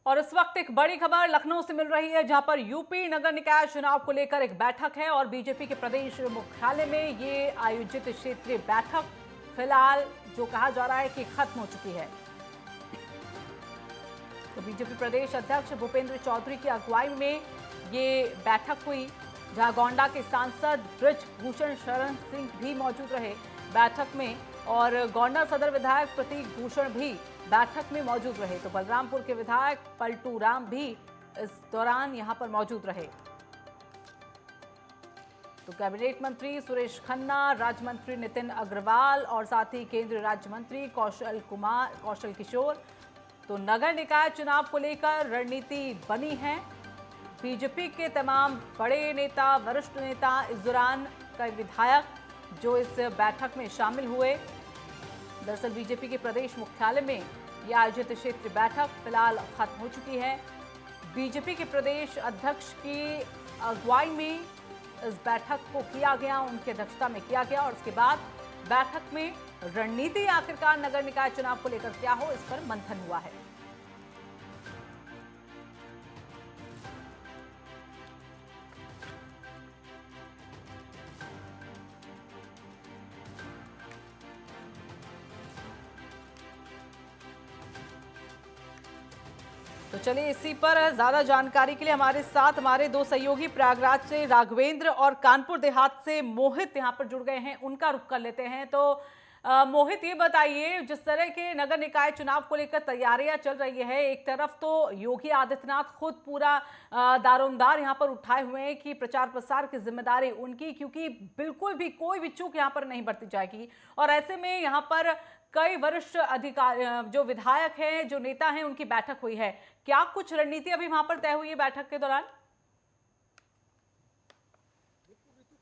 और इस वक्त एक बड़ी खबर लखनऊ से मिल रही है, जहां पर यूपी नगर निकाय चुनाव को लेकर एक बैठक है और बीजेपी के प्रदेश मुख्यालय में ये आयोजित क्षेत्रीय बैठक फिलहाल जो कहा जा रहा है कि खत्म हो चुकी है। तो बीजेपी प्रदेश अध्यक्ष भूपेंद्र चौधरी की अगुवाई में ये बैठक हुई, जहां गोंडा के सांसद बृजभूषण शरण सिंह भी मौजूद रहे बैठक में और गोंडा सदर विधायक प्रतीक भूषण भी बैठक में मौजूद रहे। तो बलरामपुर के विधायक पलटू राम भी इस दौरान यहां पर मौजूद रहे। तो कैबिनेट मंत्री सुरेश खन्ना, राज्य मंत्री नितिन अग्रवाल और साथ ही केंद्रीय राज्य मंत्री कौशल किशोर। तो नगर निकाय चुनाव को लेकर रणनीति बनी है। बीजेपी के तमाम बड़े नेता, वरिष्ठ नेता, इस दौरान कई विधायक जो इस बैठक में शामिल हुए। दरअसल बीजेपी के प्रदेश मुख्यालय में यह आयोजित क्षेत्रीय बैठक फिलहाल खत्म हो चुकी है। बीजेपी के प्रदेश अध्यक्ष की अगुवाई में इस बैठक को किया गया, उनकी अध्यक्षता में किया गया और उसके बाद बैठक में रणनीति आखिरकार नगर निकाय चुनाव को लेकर क्या हो, इस पर मंथन हुआ है। तो चलिए, इसी पर ज्यादा जानकारी के लिए हमारे साथ हमारे दो सहयोगी प्रयागराज से राघवेंद्र और कानपुर देहात से मोहित यहां पर जुड़ गए हैं, उनका रुख कर लेते हैं। तो मोहित, ये बताइए, जिस तरह के नगर निकाय चुनाव को लेकर तैयारियां चल रही है, एक तरफ तो योगी आदित्यनाथ खुद पूरा दारोमदार यहां पर उठाए हुए हैं कि प्रचार प्रसार की जिम्मेदारी उनकी, क्योंकि बिल्कुल भी कोई भी चूक यहां पर नहीं बरती जाएगी। और ऐसे में यहां पर कई वरिष्ठ अधिकारी, जो विधायक हैं, जो नेता हैं, उनकी बैठक हुई है। क्या कुछ रणनीति अभी वहां पर तय हुई है बैठक के दौरान?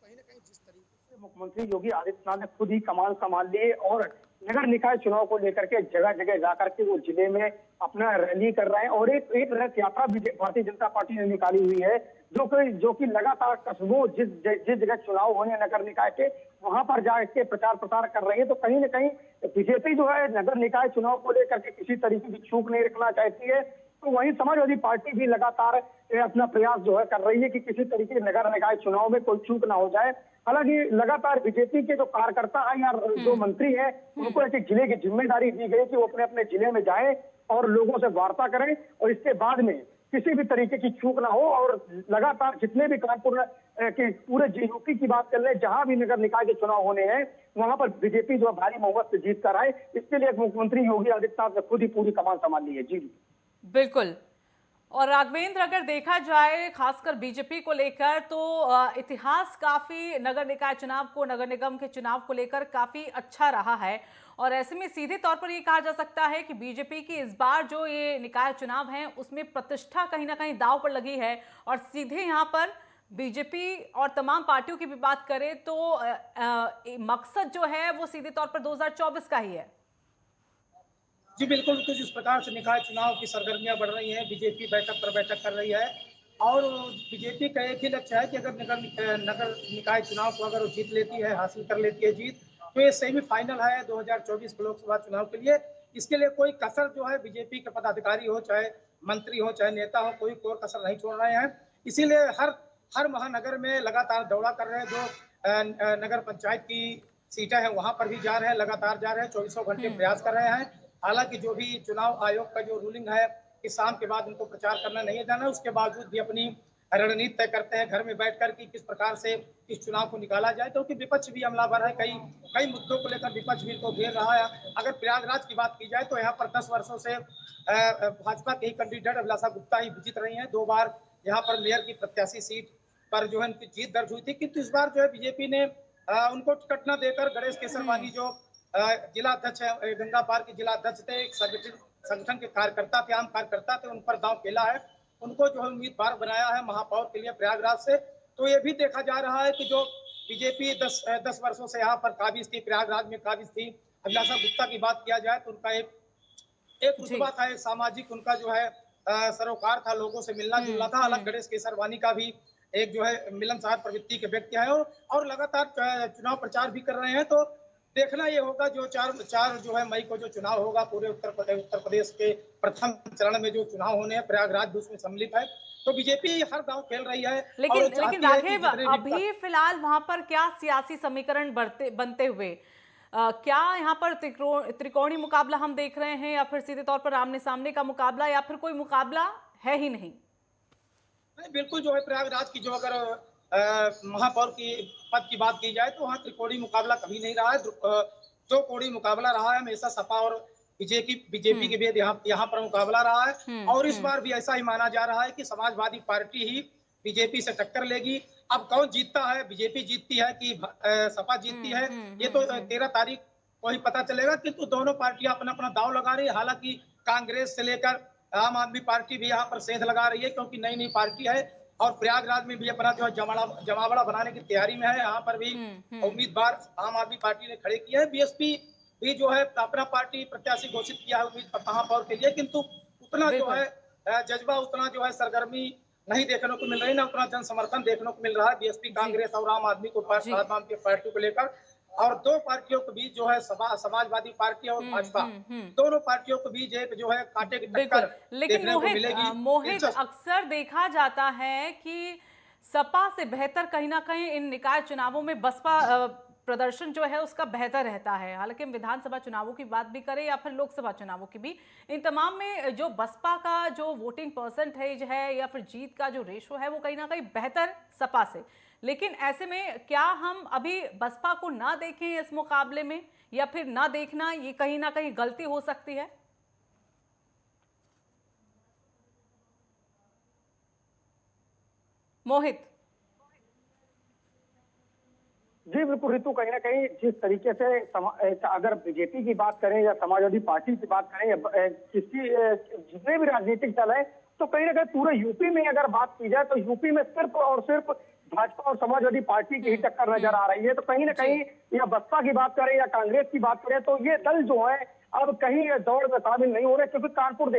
कहीं ना कहीं जिस तरीके से मुख्यमंत्री योगी आदित्यनाथ ने खुद ही कमान संभाल ली और नगर निकाय चुनाव को लेकर के जगह जगह जाकर के वो जिले में अपना रैली कर रहे हैं और एक रथ यात्रा भी भारतीय जनता पार्टी ने निकाली हुई है, जो कि लगातार कस्बों जिस जगह चुनाव होने नगर निकाय के, वहां पर जाके प्रचार प्रसार कर रही है। तो कहीं ना कहीं बीजेपी जो है नगर निकाय चुनाव को लेकर के किसी तरीके की चूक नहीं रखना चाहती है। तो वहीं समाजवादी पार्टी भी लगातार अपना प्रयास जो है कर रही है कि किसी तरीके के नगर निकाय चुनाव में कोई चूक ना हो जाए। हालांकि लगातार बीजेपी के जो कार्यकर्ता है या जो मंत्री है, उनको एक जिले की जिम्मेदारी दी गई कि वो अपने अपने जिले में जाएं और लोगों से वार्ता करें और इसके बाद में किसी भी तरीके की चूक ना हो। और लगातार जितने भी कानपुर के पूरे यूपी की बात कर ले, जहां भी नगर निकाय के चुनाव होने हैं, वहां पर बीजेपी जो भारी बहुमत से जीत कर आए, इसके लिए मुख्यमंत्री योगी आदित्यनाथ ने खुद ही पूरी कमान संभाल ली है। जी बिल्कुल। और राघवेंद्र, अगर देखा जाए खासकर बीजेपी को लेकर, तो इतिहास काफी नगर निकाय चुनाव को, नगर निगम के चुनाव को लेकर काफी अच्छा रहा है। और ऐसे में सीधे तौर पर ये कहा जा सकता है कि बीजेपी की इस बार जो ये निकाय चुनाव है, उसमें प्रतिष्ठा कहीं ना कहीं दांव पर लगी है। और सीधे यहाँ पर बीजेपी और तमाम पार्टियों की भी बात करें तो मकसद जो है वो सीधे तौर पर 2024 का ही है। जी बिल्कुल, तो जिस प्रकार से निकाय चुनाव की सरगर्मियां बढ़ रही हैं, बीजेपी बैठक पर बैठक कर रही है और बीजेपी का एक ही लक्ष्य है कि अगर नगर निकाय चुनाव को अगर वो जीत लेती है, हासिल कर लेती है जीत, तो ये सेमीफाइनल है 2024 लोकसभा चुनाव के लिए। इसके लिए कोई कसर जो है बीजेपी के पदाधिकारी हो, चाहे मंत्री हो, चाहे नेता हो, कोई कसर नहीं छोड़ रहे हैं। इसीलिए हर महानगर में लगातार दौरा कर रहे हैं। जो नगर पंचायत की सीटें हैं वहां पर भी जा रहे हैं, लगातार जा रहे हैं, 24 घंटे प्रयास कर रहे हैं। हालांकि जो भी चुनाव आयोग का जो रूलिंग है कि शाम के बाद उनको प्रचार करना नहीं है जाना, उसके बावजूद भी अपनी रणनीति तय करते हैं घर में बैठकर कि किस प्रकार से इस चुनाव को निकाला जाए, क्योंकि विपक्ष भी हमलावर है। कई मुद्दों को लेकर विपक्ष भी इनको घेर रहा है। अगर प्रयागराज की बात की जाए तो यहाँ पर 10 वर्षों से भाजपा के ही कैंडिडेट अभिलाषा गुप्ता ही जीत रही है। 2 बार यहाँ पर मेयर की प्रत्याशी सीट पर जो है उनकी जीत दर्ज हुई थी, किंतु इस बार जो है बीजेपी ने उनको टिकट न देकर गणेश केसरवानी जो जिला अध्यक्ष है, गंगा पार के जिला अध्यक्ष थे, एक संगठन के कार्यकर्ता थे, आम कार्यकर्ता थे, उन पर दांव खेला है। उनको जो है उम्मीदवार बनाया है महापौर के लिए प्रयागराज से। तो ये भी देखा जा रहा है कि जो बीजेपी 10 वर्षों से यहाँ पर काबिज थी, प्रयागराज में काबिज थी। अभिलाषा गुप्ता की बात किया जाए तो उनका एक रुतबा था, एक सामाजिक उनका जो है सरोकार था, लोगों से मिलना जुलना था। हालांकि गणेश केसरवानी का भी एक जो है मिलनसार प्रवृत्ति के व्यक्ति है और लगातार चुनाव प्रचार भी कर रहे हैं। तो देखना ये होगा जो चार जो है मई को जो चुनाव होगा पूरे उत्तर प्रदेश के प्रथम चरण में जो चुनाव होने हैं, प्रयागराज भी उसमें सम्मिलित है। तो बीजेपी हर दांव खेल रही है। लेकिन और वो लेकिन चाहती है कि राघव, जितने भी अभी फिलहाल वहां पर क्या सियासी समीकरण बनते हुए क्या यहाँ पर त्रिकोणीय मुकाबला हम देख रहे हैं, या फिर सीधे तौर पर आमने सामने का मुकाबला, या फिर कोई मुकाबला है ही नहीं? नहीं, बिल्कुल जो है प्रयागराज की जो अगर महापौर की पद की बात की जाए तो वहाँ त्रिकोणीय मुकाबला कभी नहीं रहा है। जो कोणीय मुकाबला रहा है हमेशा सपा और बीजेपी के बीच यहाँ पर मुकाबला रहा है। और इस बार भी ऐसा ही माना जा रहा है कि समाजवादी पार्टी ही बीजेपी से टक्कर लेगी। अब कौन जीतता है, बीजेपी जीतती है कि सपा जीतती है, ये तो 13 तारीख को ही पता चलेगा। किंतु दोनों पार्टियां अपना अपना दांव लगा रही है। हालांकि कांग्रेस से लेकर आम आदमी पार्टी भी यहाँ पर सेंध लगा रही है, क्योंकि नई नई पार्टी है और प्रयागराज में भी अपना जो है जमावड़ा बनाने की तैयारी में है। यहाँ पर भी उम्मीदवार आम आदमी पार्टी ने खड़े किए हैं। बीएसपी भी जो है अपना पार्टी प्रत्याशी घोषित किया है महापौर के लिए, किंतु उतना जो है जज्बा, उतना जो है सरगर्मी नहीं देखने को मिल रही, ना उतना जन समर्थन देखने को मिल रहा है बीएसपी, कांग्रेस और आम आदमी पार्टी को लेकर। और दो पार्टियों के बीच जो है समाजवादी पार्टी और भाजपा, दोनों पार्टियों के बीच एक जो है कांटे की टक्कर देखने को मिलेगी। मोहित, अक्सर देखा जाता है कि सपा से बेहतर कहीं ना कहीं इन निकाय चुनावों में बसपा प्रदर्शन जो है उसका बेहतर रहता है। हालांकि हम विधानसभा चुनावों की बात भी करें या फिर लोकसभा चुनावों की भी, इन तमाम में जो बसपा का जो वोटिंग परसेंटेज है या फिर जीत का जो रेशो है वो कहीं ना कहीं बेहतर सपा से। लेकिन ऐसे में क्या हम अभी बसपा को ना देखें इस मुकाबले में, या फिर ना देखना ये कहीं ना कहीं गलती हो सकती है? मोहित जी बिल्कुल रितु, कहीं ना कहीं जिस तरीके से अगर बीजेपी की बात करें या समाजवादी पार्टी की बात करें या किसी जितने भी राजनीतिक दल है, तो कहीं ना कहीं पूरे यूपी में अगर बात की जाए तो यूपी में सिर्फ और सिर्फ भाजपा और समाजवादी पार्टी की ही टक्कर नजर आ रही है। तो कहीं ना कहीं या बसपा की बात करें या कांग्रेस की बात करें तो ये दल जो है अब कहीं दौड़ में शामिल नहीं हो रहे, क्योंकि कानपुर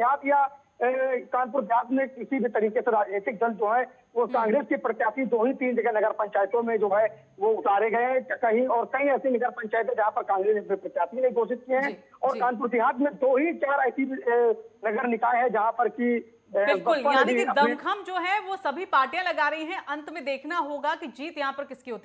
देहात में किसी भी तरीके से राजनीतिक दल जो है वो कांग्रेस के प्रत्याशी 2 ही 3 जगह नगर पंचायतों में जो है वो उतारे गए हैं कहीं, और कई ऐसी नगर पंचायतें जहां पर कांग्रेस ने प्रत्याशी नहीं घोषित किए हैं। और कानपुर देहात में 2 ही 4 ऐसी नगर निकाय है जहां पर की बिल्कुल, यानी कि दमखम जो है वो सभी पार्टियां लगा रही हैं। अंत में देखना होगा कि जीत यहाँ पर किसकी होती है।